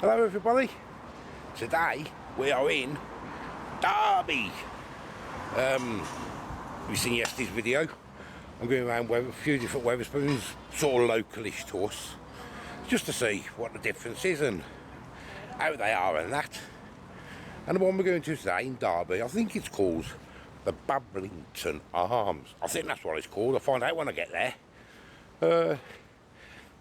Hello everybody, today we are in Derby. You've seen yesterday's video. I'm going around a few different Wetherspoons, sort of localish to us, just to see what the difference is and how they are and that. And the one we're going to today in Derby, I think it's called the Babington Arms. I think that's what it's called. I'll find out when I get there.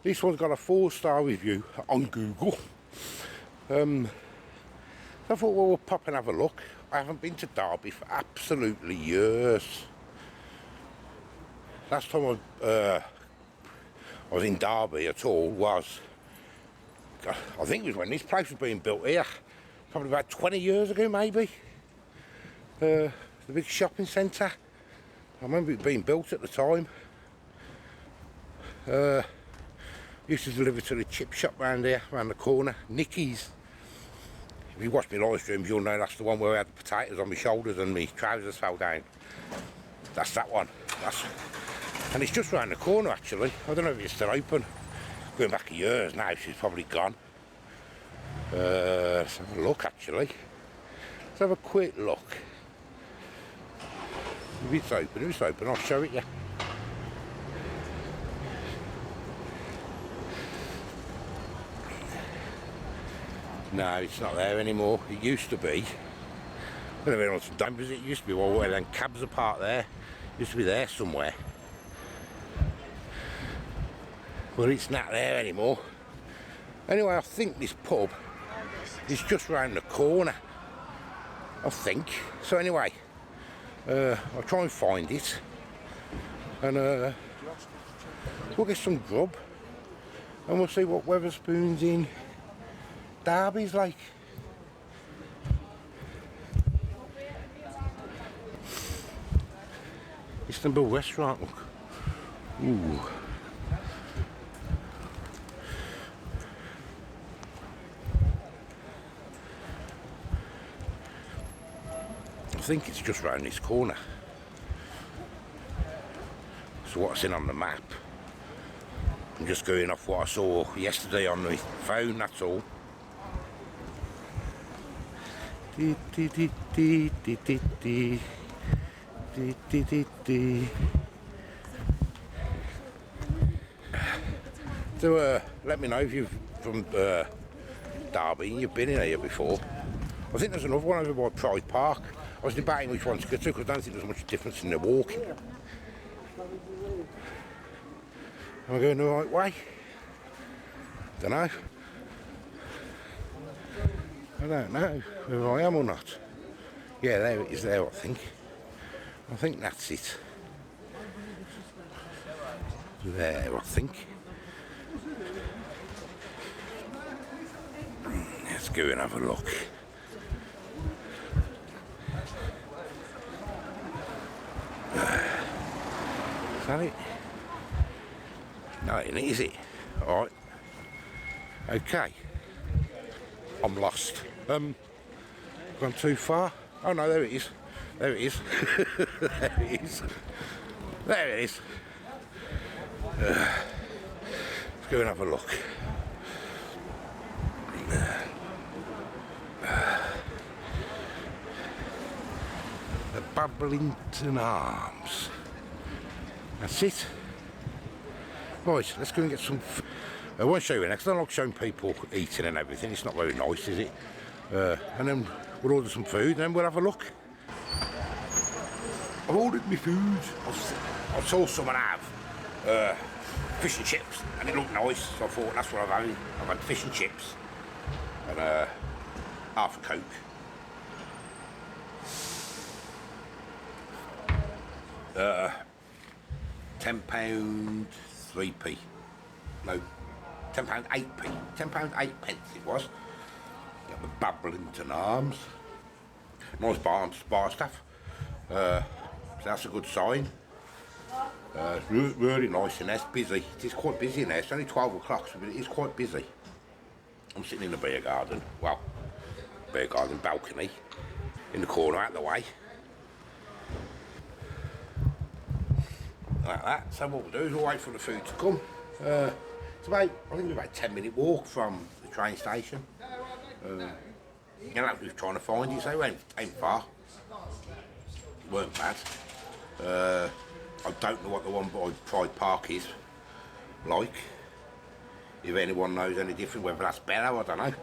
This one's got a 4-star review on Google. I thought, well, we'll pop and have a look. I haven't been to Derby for absolutely years. Last time I was in Derby at all was, I think it was when this place was being built here, probably about 20 years ago maybe. The big shopping centre. I remember it being built at the time. Used to deliver to the chip shop round here, round the corner, Nicky's. If you watch my live streams, you'll know that's the one where I had the potatoes on my shoulders and my trousers fell down. That's that one. And it's just round the corner actually. I don't know if it's still open. Going back years now, she's probably gone. Let's have a look actually. Let's have a quick look. If it's open, I'll show it you. No, it's not there anymore. It used to be. I don't know where some dampers it used to be. Well, then cabs are parked there. It used to be there somewhere. Well, it's not there anymore. Anyway, I think this pub is just round the corner. I think. So anyway, I'll try and find it. And we'll get some grub. And we'll see what Wetherspoons in Derby's like. Istanbul restaurant, look. Ooh. I think it's just round this corner. So what's in on the map? I'm just going off what I saw yesterday on my phone, that's all. So let me know if you're from Derby and you've been in here before. I think there's another one over by Pride Park. I was debating which one to go to because I don't think there's much difference in the walking. Am I going the right way? Don't know. I don't know whether I am or not. Yeah, there it is there, I think. I think that's it. There, I think. Let's go and have a look. Is that it? No, it is it? Alright. Okay. I'm lost. Gone too far? Oh no, there it is. There it is. There it is. There it is. Let's go and have a look. The Babington Arms. That's it. Right, let's go and get some. I won't show you next. I don't like showing people eating and everything. It's not very nice, is it? And then we'll order some food and then we'll have a look. I've ordered my food. I saw someone have fish and chips and it looked nice, so I thought that's what I've had. I've had fish and chips and half a Coke. £10 3p. No, £10 8p. £10 8p it was. Got the Babington Arms. Nice bar staff. So that's a good sign. It's really nice in there. It's busy. It is quite busy in there. It's only 12 o'clock, so it is quite busy. I'm sitting in the beer garden. Well, beer garden balcony. In the corner out the way. Like that. So what we'll do is we'll wait for the food to come. It's about, I think it's about a 10-minute walk from the train station. You know, we was trying to find it, so it ain't far. It weren't bad. I don't know what the one by Pride Park is like. If anyone knows any different, whether that's better, I don't know.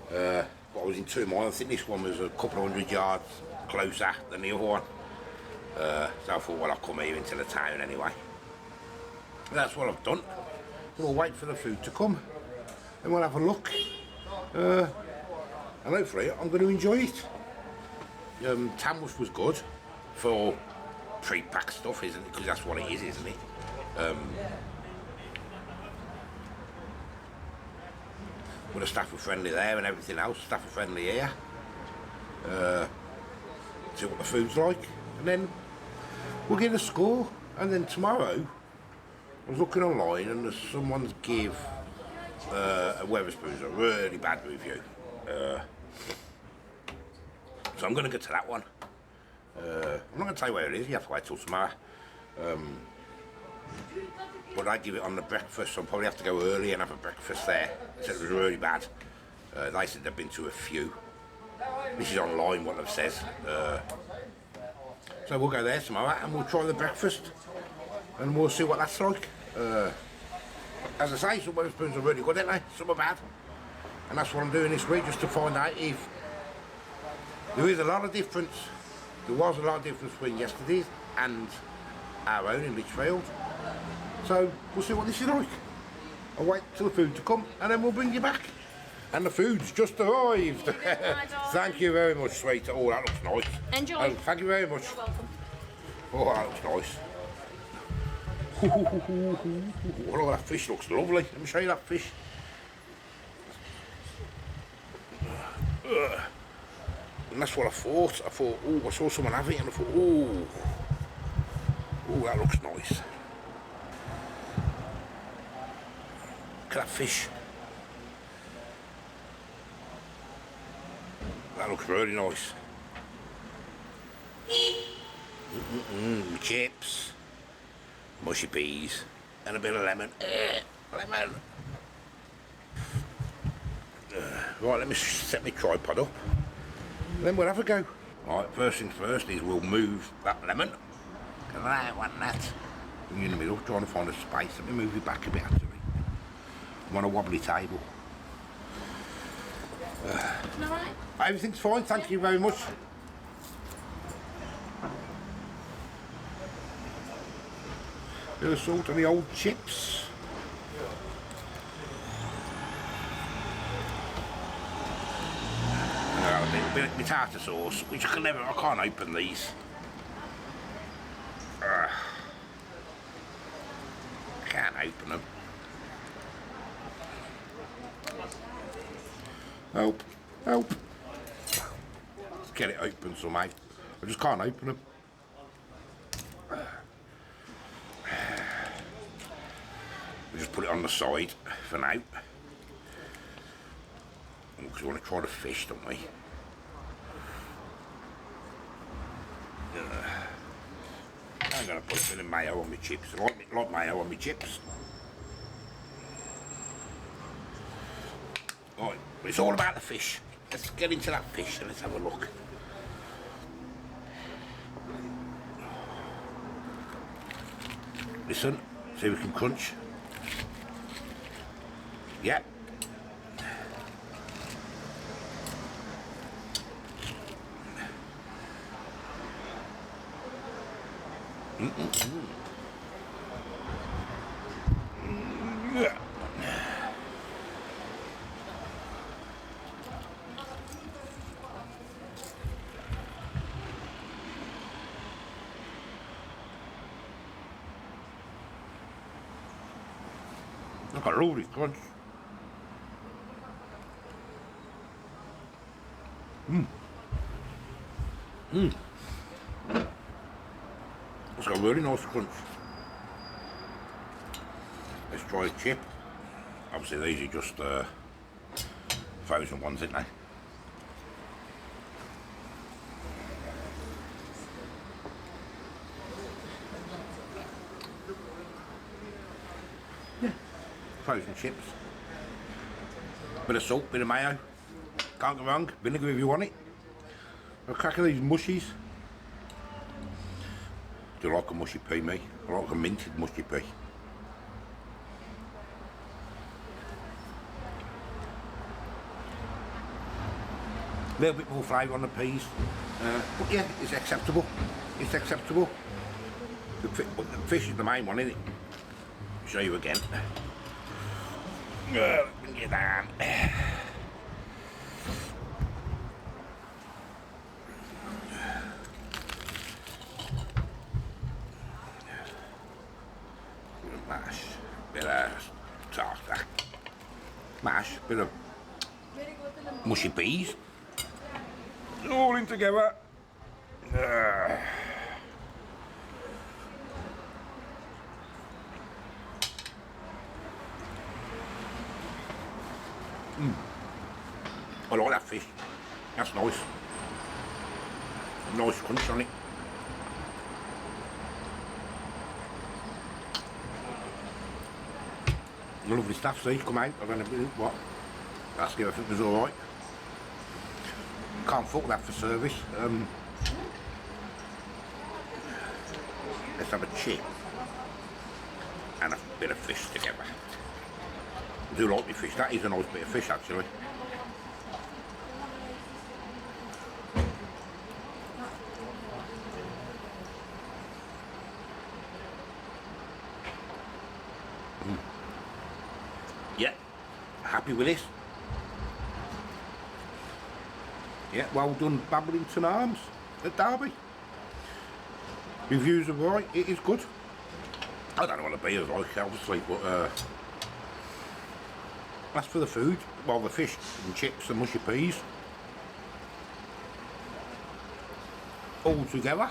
But I was in 2 miles. I think this one was a couple of 100 yards closer than the other one. So I thought, well, I'll come here into the town anyway. And that's what I've done. We'll wait for the food to come and we'll have a look. And hopefully I'm going to enjoy it. Tamworth was good for pre-packed stuff, isn't it? Because that's what it is, isn't it? But the staff were friendly there and everything else. Staff were friendly here. See what the food's like, and then we'll get a score. And then tomorrow, I was looking online and there's someone's give a Wetherspoons a really bad review. So I'm going to get to that one. I'm not going to tell you where it is. You have to wait till tomorrow. But I give it on the breakfast, so I'll probably have to go early and have a breakfast there. They said it was really bad. They said they've been to a few. This is online what they've said. So we'll go there tomorrow and we'll try the breakfast and we'll see what that's like. As I say, some Wetherspoons are really good, aren't they? Some are bad. And that's what I'm doing this week, just to find out if there is a lot of difference. There was a lot of difference between yesterday's and our own in Lichfield. So we'll see what this is like. I'll wait till the food to come and then we'll bring you back. And the food's just arrived. Thank you very much, sweet. Oh, that looks nice. Enjoy. Oh, thank you very much. You're welcome. Oh, that looks nice. Oh, look, that fish looks lovely. Let me show you that fish. And that's what I thought. I thought, oh, I saw someone have it and I thought, oh, that looks nice. Look at that fish. That looks really nice. Chips, mushy peas, and a bit of lemon. Lemon. Right, let me set my tripod up. Then we'll have a go. Right, first things first is we'll move that lemon. Because I don't want that. I'm in the middle, trying to find a space. Let me move it back a bit actually. I'm on a wobbly table. Alright. Everything's fine, thank you very much. Bit of salt on the old chips. A bit of tartar sauce, which I can't open these. Can't open them. Help, help. Let's get it open somehow. I just can't open them. We just put it on the side for now. Because we want to try the fish, don't we? I'm going to put a bit of mayo on my chips. I like mayo on my chips. Right, it's all about the fish. Let's get into that fish and let's have a look. Listen, see if we can crunch. Yeah. Yeah. Look at all these crunch. It's got a really nice crunch. Let's try a chip. Obviously these are just frozen ones, aren't they? Yeah, frozen chips. Bit of salt, bit of mayo. Can't go wrong. Vinegar if you want it. A crack of these mushies. Do you like a mushy pea, me? I like a minted mushy pea. A little bit more flavour on the peas. But yeah, it's acceptable. It's acceptable. The fish is the main one, isn't it? I'll show you again. Bring it down. Mash, bit of tartar, mash, bit of mushy peas, all in together. I like that fish. That's nice. Nice crunch on it. Lovely stuff, see, come out, I don't know what. Ask if it was alright. Can't fault that for service. Let's have a chip and a bit of fish together. I do like my fish, that is a nice bit of fish actually. Yeah, happy with this. Yeah, well done Babington Arms at Derby. Reviews are right, it is good. I don't know what the beer's like obviously, but that's for the food. Well, the fish and chips and mushy peas. All together.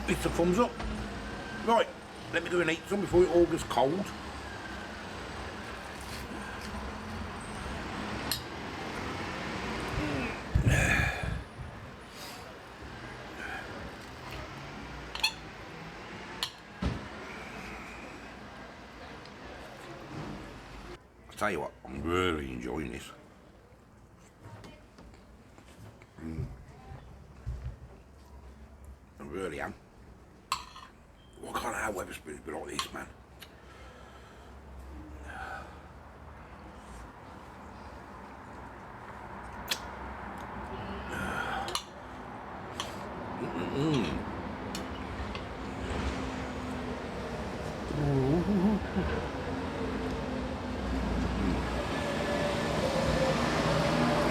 It's a thumbs up. Right, let me go and eat some before it all gets cold. I'll tell you what, I'm really enjoying this. I really am. What kind of Wetherspoons be like this, man? I'm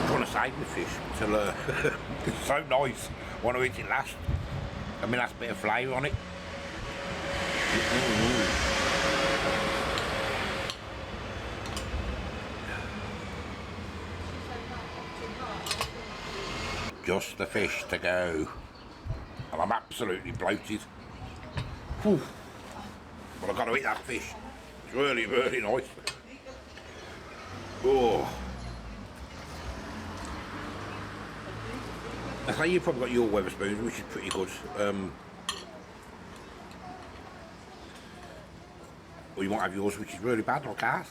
trying to save my fish till it's so nice. I want to eat it last. I mean, that's a bit of flavour on it. Just the fish to go. And I'm absolutely bloated. Whew. But I've got to eat that fish. It's really, really nice. Oh. I say you've probably got your Wetherspoons, which is pretty good. Or you might have yours, which is really bad, like ours.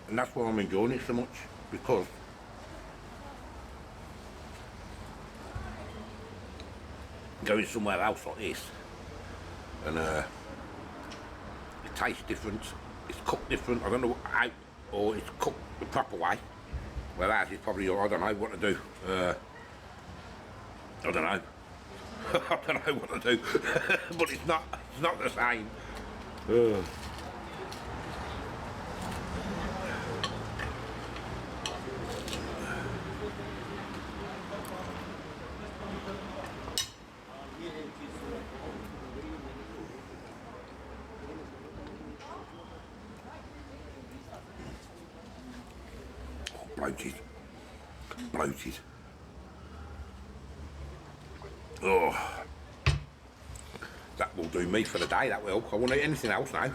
And that's why I'm enjoying it so much, because going somewhere else like this, and it tastes different, it's cooked different, I don't know how, or it's cooked the proper way, whereas it's probably, I don't know what to do, I don't know, I don't know what to do, but it's not the same. Bloated. Oh, that will do me for the day, that will. I won't eat anything else now.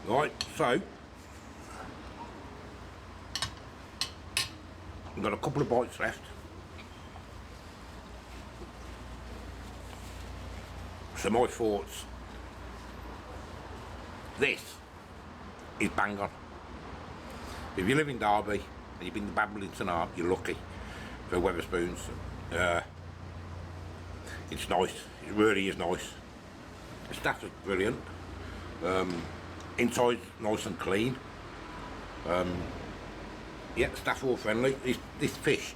Right, so I've got a couple of bites left. So my thoughts, this is bang on. If you live in Derby and you've been to Babington, you're lucky for Wetherspoons. It's nice, it really is nice. The staff is brilliant. Inside nice and clean. Yeah, staff all friendly. This fish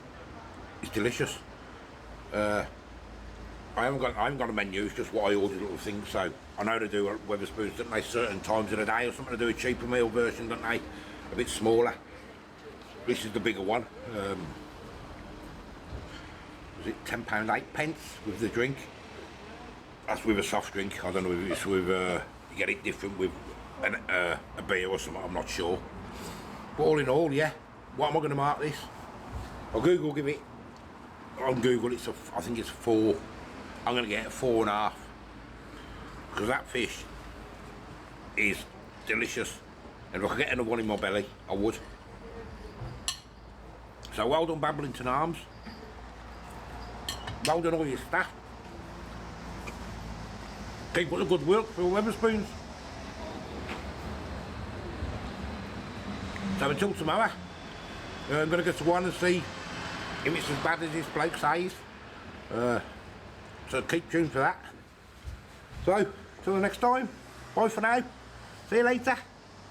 is delicious. I haven't got a menu, it's just what I ordered, little things. So I know they do at Wetherspoons, don't they, certain times of the day or something. They do a cheaper meal version, don't they, a bit smaller. This is the bigger one. Was it £10, 8p with the drink? That's with a soft drink. I don't know if it's with you get it different with a beer or something, I'm not sure. But all in all, yeah, what am I going to mark this? On Google it's I think it's 4. I'm going to get it 4.5, because that fish is delicious, and if I could get another one in my belly, I would. So well done Babington Arms, well done all your staff, keep up the good work for Wetherspoons. So until tomorrow, I'm going to go to one and see if it's as bad as this bloke says. So keep tuned for that. So, till the next time, bye for now, see you later.